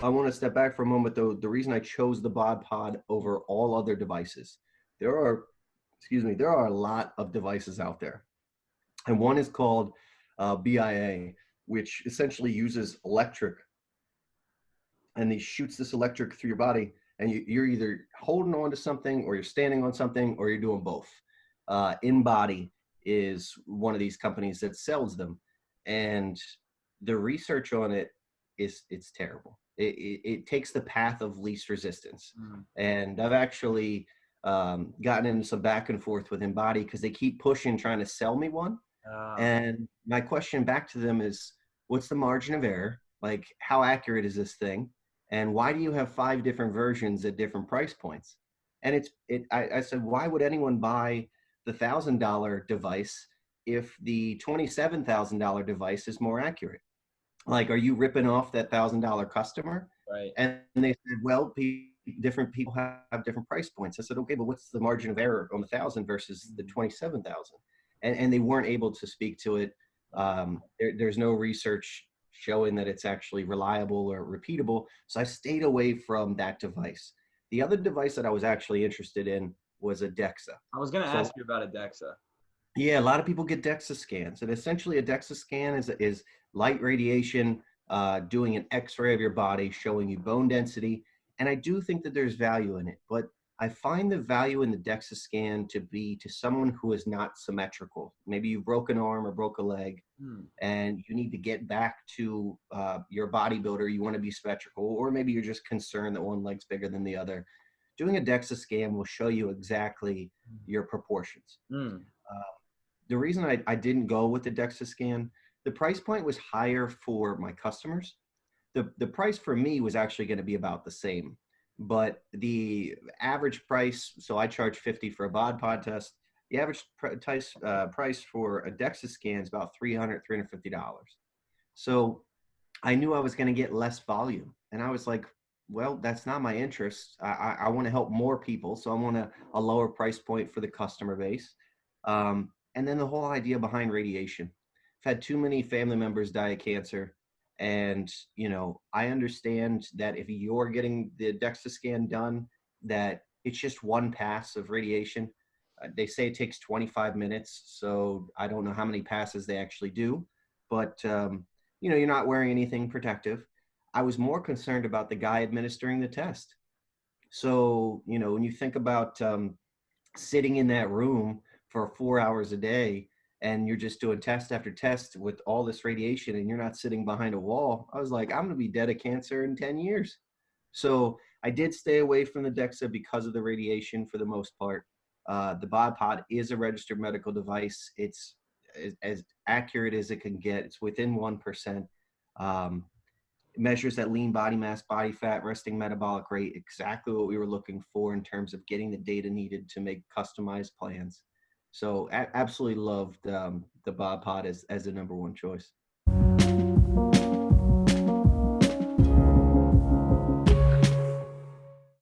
want to step back for a moment though. The reason I chose the Bod Pod over all other devices, there are, excuse me, there are a lot of devices out there. And one is called BIA, which essentially uses electric, and he shoots this electric through your body, and you're either holding on to something, or you're standing on something, or you're doing both. InBody is one of these companies that sells them, and the research on it is it's terrible. It takes the path of least resistance, and I've actually gotten into some back and forth with InBody because they keep pushing, trying to sell me one. And my question back to them is, what's the margin of error? Like, how accurate is this thing? And why do you have 5 different versions at different price points? And I said, why would anyone buy the $1,000 device if the $27,000 device is more accurate? Like, are you ripping off that $1,000 customer? Right. And they said, well, different people have different price points. I said, okay, but what's the margin of error on the 1,000 versus the 27,000? And they weren't able to speak to it. There's no research showing that it's actually reliable or repeatable. So I stayed away from that device. The other device that I was actually interested in was a DEXA. I was going to ask you about a DEXA. Yeah, a lot of people get DEXA scans, and essentially a DEXA scan is light radiation doing an X-ray of your body, showing you bone density. And I do think that there's value in it, but I find the value in the DEXA scan to be to someone who is not symmetrical. Maybe you broke an arm or broke a leg, and you need to get back to your bodybuilder. You want to be symmetrical, or maybe you're just concerned that one leg's bigger than the other. Doing a DEXA scan will show you exactly your proportions. The reason I didn't go with the DEXA scan, the price point was higher for my customers. The price for me was actually going to be about the same, but the average price, so I charge 50 for a Bod Pod test. The average price for a DEXA scan is about $300, $350. So I knew I was going to get less volume, and I was like, well, that's not my interest. I want to help more people, so I want a lower price point for the customer base. And then the whole idea behind radiation. I've had too many family members die of cancer. And, I understand that if you're getting the DEXA scan done, that it's just one pass of radiation. They say it takes 25 minutes. So I don't know how many passes they actually do. But, you're not wearing anything protective. I was more concerned about the guy administering the test. So, when you think about sitting in that room for 4 hours a day, and you're just doing test after test with all this radiation, and you're not sitting behind a wall, I was like, I'm going to be dead of cancer in 10 years. So I did stay away from the DEXA because of the radiation for the most part. The Bod Pod is a registered medical device. It's as accurate as it can get. It's within 1%. It measures that lean body mass, body fat, resting metabolic rate, exactly what we were looking for in terms of getting the data needed to make customized plans. So absolutely loved the Bod Pod as the number one choice.